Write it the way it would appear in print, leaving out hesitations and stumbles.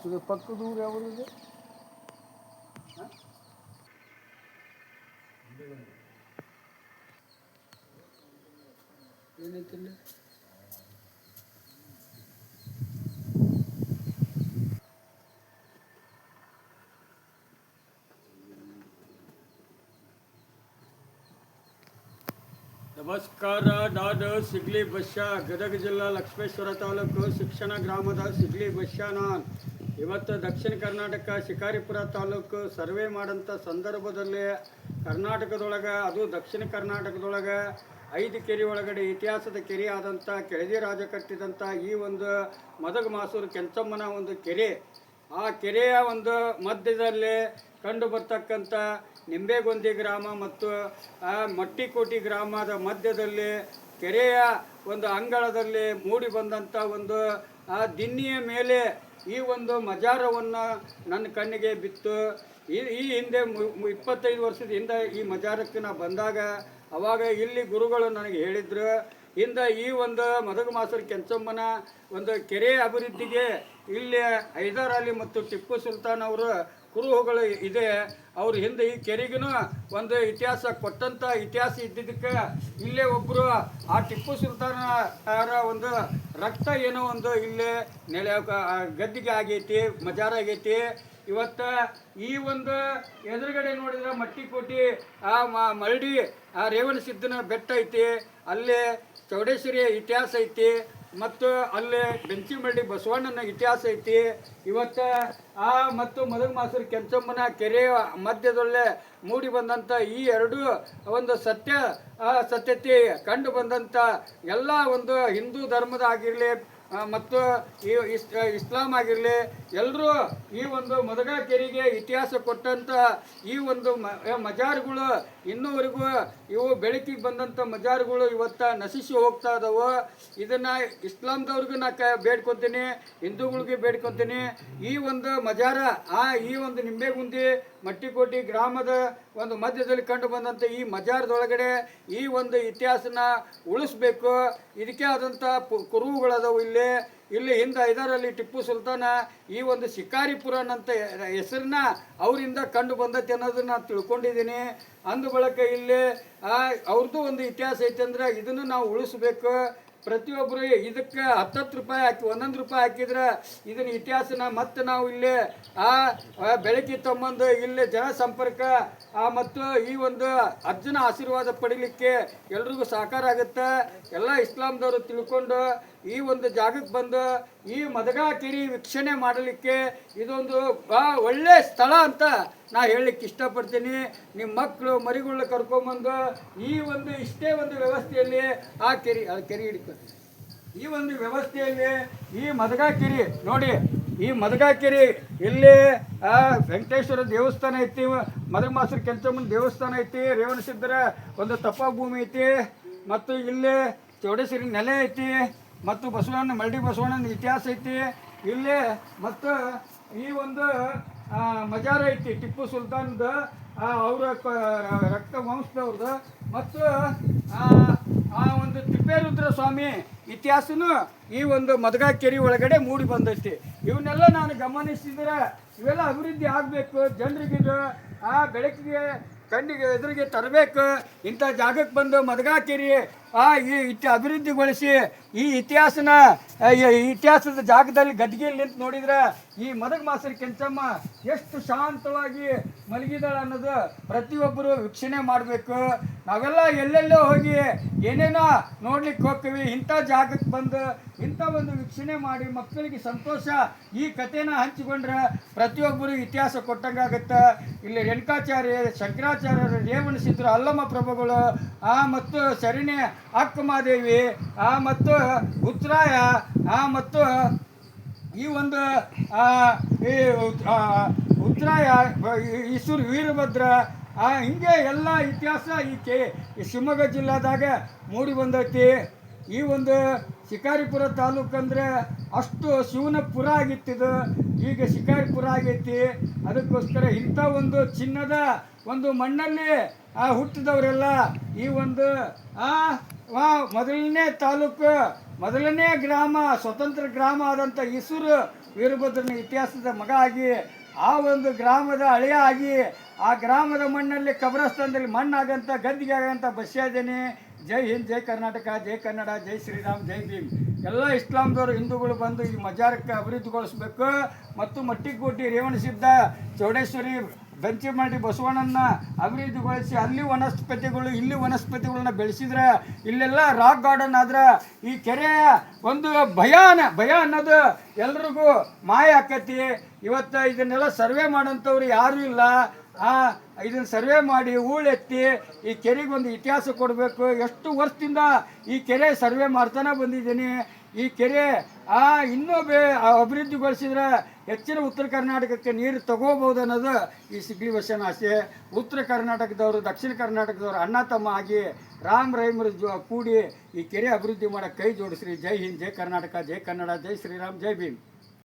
ಇದು ಪಕ್ಕದ ಊರು ಯಾವುದು? ಏನೈತಿಲ್ಲ ನಮಸ್ಕಾರ. ನಾನು ಸಿಗ್ಲಿ ಬಶ್ಯಾ, ಗದಗ ಜಿಲ್ಲಾ ಲಕ್ಷ್ಮೇಶ್ವರ ತಾಲೂಕು ಶಿಕ್ಷಣ ಗ್ರಾಮದ ಸಿಗ್ಲಿ ಬಶ್ಯಾ. ನಾನು ಇವತ್ತು ದಕ್ಷಿಣ ಕರ್ನಾಟಕ ಶಿಕಾರಿಪುರ ತಾಲೂಕು ಸರ್ವೆ ಮಾಡೋಂಥ ಸಂದರ್ಭದಲ್ಲಿ ಕರ್ನಾಟಕದೊಳಗೆ, ಅದು ದಕ್ಷಿಣ ಕರ್ನಾಟಕದೊಳಗೆ 5 ಕೆರೆ ಒಳಗಡೆ ಇತಿಹಾಸದ ಕೆರೆ ಆದಂಥ ಕೆಳದಿ ರಾಜ ಕಟ್ಟಿದಂಥ ಈ ಒಂದು ಮದಗ ಮಾಸೂರು ಕೆಂಚಮ್ಮನ ಒಂದು ಕೆರೆ, ಆ ಕೆರೆಯ ಒಂದು ಮಧ್ಯದಲ್ಲಿ ಕಂಡು ಬರ್ತಕ್ಕಂಥ ನಿಂಬೆಗೊಂದಿ ಗ್ರಾಮ ಮತ್ತು ಮಟ್ಟಿಕೋಟಿ ಗ್ರಾಮದ ಮಧ್ಯದಲ್ಲಿ ಕೆರೆಯ ಒಂದು ಅಂಗಳದಲ್ಲಿ ಮೂಡಿ ಬಂದಂಥ ಒಂದು ಆ ದಿನ್ನಿಯ ಮೇಲೆ ಈ ಒಂದು ಮಜಾರವನ್ನು ನನ್ನ ಕಣ್ಣಿಗೆ ಬಿತ್ತು. ಈ ಹಿಂದೆ 25 ವರ್ಷದ ಹಿಂದೆ ಈ ಮಜಾರಕ್ಕೆ ನಾ ಬಂದಾಗ ಅವಾಗ ಇಲ್ಲಿ ಗುರುಗಳು ನನಗೆ ಹೇಳಿದ್ರು, ಇಂದ ಈ ಒಂದು ಮದಗ ಮಾಸೂರು ಕೆಂಚಮ್ಮನ ಒಂದು ಕೆರೆ ಅಭಿವೃದ್ಧಿಗೆ ಇಲ್ಲಿ ಹೈದರ್ ಅಲಿ ಮತ್ತು ಟಿಪ್ಪು ಸುಲ್ತಾನ್ ಅವರು ಕುರುಹುಗಳು ಇದೆ. ಅವ್ರ ಹಿಂದೆ ಈ ಕೆರೆಗೂ ಒಂದು ಇತಿಹಾಸ ಕೊಟ್ಟಂಥ ಇತಿಹಾಸ ಇದ್ದಿದ್ದಕ್ಕೆ ಇಲ್ಲೇ ಒಬ್ಬರು ಆ ಟಿಪ್ಪು ಸುಲ್ತಾನರ ಒಂದು ರಕ್ತ ಏನೋ ಒಂದು ಇಲ್ಲೇ ನೆಲೆ ಗದ್ದಿಗೆ ಆಗೈತಿ, ಮಜಾರ ಆಗೈತಿ. ಇವತ್ತು ಈ ಒಂದು ಎದುರುಗಡೆ ನೋಡಿದ್ರೆ ಮಟ್ಟಿಕೋಟಿ ಆ ಮರಡಿ ಆ ರೇವಣ ಸಿದ್ದನ ಬೆಟ್ಟ ಐತಿ, ಅಲ್ಲೇ ಚೌಡೇಶ್ವರಿಯ ಇತಿಹಾಸ ಐತಿ, ಮತ್ತು ಅಲ್ಲೇ ಬೆಂಚಿಮರಡಿ ಬಸವಣ್ಣನ ಇತಿಹಾಸ ಐತಿ. ಇವತ್ತು ಮತ್ತು ಮದಗ ಮಾಸೂರು ಕೆಂಚಮ್ಮನ ಕೆರೆಯ ಮಧ್ಯದಲ್ಲೇ ಮೂಡಿ ಬಂದಂಥ ಈ ಎರಡು ಒಂದು ಸತ್ಯತೆ ಕಂಡು ಬಂದಂಥ ಎಲ್ಲ ಒಂದು ಹಿಂದೂ ಧರ್ಮದ ಆಗಿರಲಿ ಮತ್ತು ಈ ಇಸ್ಲಾಂ ಆಗಿರಲಿ ಎಲ್ಲರೂ ಈ ಒಂದು ಮದಗ ಕೆರೆಗೆ ಇತಿಹಾಸ ಕೊಟ್ಟಂಥ ಈ ಒಂದು ಮಜಾರ್ಗಳು ಇನ್ನೂವರೆಗೂ ಇವು ಬೆಳಕಿಗೆ ಬಂದಂಥ ಮಜಾರ್ಗಳು ಇವತ್ತು ನಶಿಸಿ ಹೋಗ್ತಾ ಇದಾವೆ. ಇದನ್ನು ಇಸ್ಲಾಂದವ್ರಿಗೂ ನಾ ಬೇಡ್ಕೊತೀನಿ, ಹಿಂದೂಗಳಿಗೆ ಬೇಡ್ಕೊತೀನಿ. ಈ ಒಂದು ಮಜಾರ ಈ ಒಂದು ನಿಂಬೆಗುಂದಿ ಮಟ್ಟಿಕೋಟಿ ಗ್ರಾಮದ ಒಂದು ಮಧ್ಯದಲ್ಲಿ ಕಂಡು ಬಂದಂಥ ಈ ಮಜಾರದೊಳಗಡೆ ಈ ಒಂದು ಇತಿಹಾಸನ ಉಳಿಸ್ಬೇಕು. ಇದಕ್ಕೆ ಆದಂಥ ಕುರುಹುಗಳದಾವು. ಇಲ್ಲಿ ಹಿಂದೆ ಹೈದರ್ ಅಲಿ ಟಿಪ್ಪು ಸುಲ್ತಾನ ಈ ಒಂದು ಶಿಕಾರಿಪುರನ್ ಅಂತ ಹೆಸರನ್ನ ಅವರಿಂದ ಕಂಡು ಬಂದೈತೆ ಅನ್ನೋದನ್ನ ನಾನು ತಿಳ್ಕೊಂಡಿದ್ದೀನಿ. ಅಂದ ಬಳಿಕ ಇಲ್ಲಿ ಅವ್ರದ್ದು ಒಂದು ಇತಿಹಾಸ ಐತೆ ಅಂದ್ರೆ ಇದನ್ನು ನಾವು ಉಳಿಸ್ಬೇಕು. ಪ್ರತಿಯೊಬ್ಬರು ಇದಕ್ಕೆ 10 ರೂಪಾಯಿ ಹಾಕಿ 1 ರೂಪಾಯಿ ಹಾಕಿದ್ರೆ ಇದನ್ನ ಇತಿಹಾಸನ ಮತ್ತೆ ನಾವು ಇಲ್ಲಿ ಬೆಳಕಿ ತಮ್ಮಂದು ಇಲ್ಲಿ ಜನಸಂಪರ್ಕ ಮತ್ತು ಈ ಒಂದು ಅಜ್ಜನ ಆಶೀರ್ವಾದ ಪಡಿಲಿಕ್ಕೆ ಎಲ್ರಿಗೂ ಸಹಕಾರ ಆಗುತ್ತೆ. ಎಲ್ಲ ಇಸ್ಲಾಂದವರು ತಿಳ್ಕೊಂಡು ಈ ಒಂದು ಜಾಗಕ್ಕೆ ಬಂದು ಈ ಮದಗ ಕೆರೆ ವೀಕ್ಷಣೆ ಮಾಡಲಿಕ್ಕೆ ಇದೊಂದು ಒಳ್ಳೆ ಸ್ಥಳ ಅಂತ ನಾ ಹೇಳಲಿಕ್ಕೆ ಇಷ್ಟಪಡ್ತೀನಿ. ನಿಮ್ಮ ಮಕ್ಕಳು ಮರಿಗಳನ್ನ ಕರ್ಕೊಂಬಂದು ಈ ಒಂದು ಇಷ್ಟೇ ಒಂದು ವ್ಯವಸ್ಥೆಯಲ್ಲಿ ಆ ಕೆರೆ ಹಿಡಿತಾರೆ. ಈ ಒಂದು ವ್ಯವಸ್ಥೆಯಲ್ಲಿ ಈ ಮದಗ ಕೆರೆ ನೋಡಿ, ಈ ಮದಗ ಕೆರೆ ಇಲ್ಲಿ ವೆಂಕಟೇಶ್ವರ ದೇವಸ್ಥಾನ ಐತಿ, ಮದಗ ಮಾಸೂರು ಕೆಂಚಮ್ಮನ ದೇವಸ್ಥಾನ ಐತಿ, ರೇವಣ ಸಿದ್ದರ ಒಂದು ತಪಭೂಮಿ ಐತಿ, ಮತ್ತು ಇಲ್ಲಿ ಚೌಡೇಶ್ವರಿ ನೆಲೆ ಐತಿ, ಮತ್ತು ಬಸವಣ್ಣ ಮರಡಿ ಬಸವಣ್ಣನ ಇತಿಹಾಸ ಐತಿ ಇಲ್ಲಿ, ಮತ್ತು ಈ ಒಂದು ಮಜಾರ ಐತಿ ಟಿಪ್ಪು ಸುಲ್ತಾನ್ದು ಅವರ ರಕ್ತ ವಂಶದವ್ರದ್ದು, ಮತ್ತು ಒಂದು ತಿಪ್ಪೇರುದ್ರ ಸ್ವಾಮಿ ಇತಿಹಾಸನೂ ಈ ಒಂದು ಮದಗ ಕೆರೆ ಒಳಗಡೆ ಮೂಡಿ ಬಂದೈತಿ. ಇವನ್ನೆಲ್ಲ ನಾನು ಗಮನಿಸಿದ್ರೆ ಇವೆಲ್ಲ ಅಭಿವೃದ್ಧಿ ಆಗಬೇಕು, ಜನರಿಗಿದು ಬೆಳಕಿಗೆ ಕಣ್ಣಿಗೆ ಎದುರಿಗೆ ತರಬೇಕು. ಇಂಥ ಜಾಗಕ್ಕೆ ಬಂದು ಮದಗ ಕೆರೆ ಈ ಅಭಿವೃದ್ಧಿಗೊಳಿಸಿ ಈ ಇತಿಹಾಸದ ಜಾಗದಲ್ಲಿ ಗದ್ದಿಗೆಯಲ್ಲಿ ನಿಂತು ನೋಡಿದ್ರೆ ಈ ಮದಗ ಮಾಸೂರು ಕೆಂಚಮ್ಮ ಎಷ್ಟು ಶಾಂತವಾಗಿ ಮಲಗಿದಾಳೆ ಅನ್ನೋದು ಪ್ರತಿಯೊಬ್ಬರು ವೀಕ್ಷಣೆ ಮಾಡಬೇಕು. ನಾವೆಲ್ಲ ಎಲ್ಲೆಲ್ಲೋ ಹೋಗಿ ಏನೇನೋ ನೋಡ್ಲಿಕ್ಕೆ ಹೋಗ್ತೀವಿ. ಇಂಥ ಜಾಗಕ್ಕೆ ಬಂದು ಇಂಥ ಒಂದು ವೀಕ್ಷಣೆ ಮಾಡಿ ಮಕ್ಕಳಿಗೆ ಸಂತೋಷ ಈ ಕಥೆನ ಹಂಚಿಕೊಂಡ್ರೆ ಪ್ರತಿಯೊಬ್ಬರು ಇತಿಹಾಸ ಕೊಟ್ಟಂಗಾಗುತ್ತೆ. ಇಲ್ಲಿ ರೇಣುಕಾಚಾರ್ಯ, ಶಂಕರಾಚಾರ್ಯರು, ರೇವಣ ಸಿದ್ಧರು, ಅಲ್ಲಮ್ಮ ಪ್ರಭುಗಳು ಮತ್ತು ಶರಣೆ ಅಕ್ಕಮಾದೇವಿ ಮತ್ತು ಉತ್ತರಾಯ ಮತ್ತು ಈ ಒಂದು ಉತ್ತರಾಯ ಈಶ್ವರ ವೀರಭದ್ರ ಹಿಂಗೆ ಎಲ್ಲ ಇತಿಹಾಸ ಈ ಶಿವಮೊಗ್ಗ ಜಿಲ್ಲಾದಾಗ ಮೂಡಿ ಬಂದೈತಿ. ಈ ಒಂದು ಶಿಕಾರಿಪುರ ತಾಲೂಕು ಅಂದರೆ ಅಷ್ಟು ಶಿವನ ಪುರ ಆಗಿತ್ತಿದು, ಈಗ ಶಿಕಾರಿಪುರ ಆಗೈತಿ. ಅದಕ್ಕೋಸ್ಕರ ಇಂಥ ಒಂದು ಚಿನ್ನದ ಒಂದು ಮಣ್ಣಲ್ಲಿ ಹುಟ್ಟಿದವರೆಲ್ಲ ಈ ಒಂದು ಮೊದಲನೇ ತಾಲೂಕು ಮೊದಲನೇ ಗ್ರಾಮ ಸ್ವತಂತ್ರ ಗ್ರಾಮ ಆದಂಥ ಈಸೂರು ವೀರಭದ್ರನ ಇತಿಹಾಸದ ಮಗ ಆಗಿ ಆ ಒಂದು ಗ್ರಾಮದ ಹಳೆಯ ಆಗಿ ಆ ಗ್ರಾಮದ ಮಣ್ಣಲ್ಲಿ ಕಬ್ರಸ್ಥಾನದಲ್ಲಿ ಮಣ್ಣಾಗಂತ ಗದ್ದಿಗೆ ಆಗಂತ ಬಸ್ಯಾದೇನೆ. ಜೈ ಹಿಂದ್, ಜೈ ಕರ್ನಾಟಕ, ಜೈ ಕನ್ನಡ, ಜೈ ಶ್ರೀರಾಮ್, ಜೈ ಭೀಮ್. ಎಲ್ಲ ಇಸ್ಲಾಂದವರು ಹಿಂದೂಗಳು ಬಂದು ಈ ಮಜಾರಕ್ಕೆ ಅಭಿವೃದ್ಧಿಗೊಳಿಸ್ಬೇಕು ಮತ್ತು ಮಟ್ಟಿಕೋಟಿ ರೇವಣಸಿದ್ದ ಚೌಡೇಶ್ವರಿ ಬೆಂಚಿಮಂಡಿ ಬಸವಣ್ಣನ ಅಭಿವೃದ್ಧಿಗೊಳಿಸಿ ಅಲ್ಲಿ ವನಸ್ಪತಿಗಳು ಇಲ್ಲಿ ವನಸ್ಪತಿಗಳನ್ನ ಬೆಳೆಸಿದ್ರೆ ಇಲ್ಲೆಲ್ಲ ರಾಕ್ ಗಾರ್ಡನ್ ಆದ್ರೆ ಈ ಕೆರೆಯ ಒಂದು ಭಯ ಅನ್ನೋದು ಎಲ್ರಿಗೂ ಮಾಯ ಆಕತಿ. ಇವತ್ತು ಇದನ್ನೆಲ್ಲ ಸರ್ವೆ ಮಾಡೋಂಥವ್ರು ಯಾರೂ ಇಲ್ಲ. ಇದನ್ನು ಸರ್ವೆ ಮಾಡಿ ಹೂಳೆತ್ತಿ ಈ ಕೆರೆಗೆ ಒಂದು ಇತಿಹಾಸ ಕೊಡಬೇಕು. ಎಷ್ಟು ವರ್ಷದಿಂದ ಈ ಕೆರೆ ಸರ್ವೆ ಮಾಡ್ತಾನೆ ಬಂದಿದ್ದೀನಿ. ಈ ಕೆರೆ ಇನ್ನೂ ಅಭಿವೃದ್ಧಿಗೊಳಿಸಿದ್ರೆ ಹೆಚ್ಚಿನ ಉತ್ತರ ಕರ್ನಾಟಕಕ್ಕೆ ನೀರು ತಗೋಬೋದು ಅನ್ನೋದು ಈ ಸಿಗ್ಲಿ ಬಸ್ಸನ ಆಸೆ. ಉತ್ತರ ಕರ್ನಾಟಕದವರು ದಕ್ಷಿಣ ಕರ್ನಾಟಕದವರು ಅಣ್ಣ ತಮ್ಮ ಆಗಿ ರಾಮ್ ರೈಮರು ಕೂಡಿ ಈ ಕೆರೆ ಅಭಿವೃದ್ಧಿ ಮಾಡೋಕ್ಕೆ ಕೈ ಜೋಡಿಸ್ರಿ. ಜೈ ಹಿಂದ್, ಜೈ ಕರ್ನಾಟಕ, ಜೈ ಕನ್ನಡ, ಜೈ ಶ್ರೀರಾಮ್, ಜೈ ಭೀಮ್.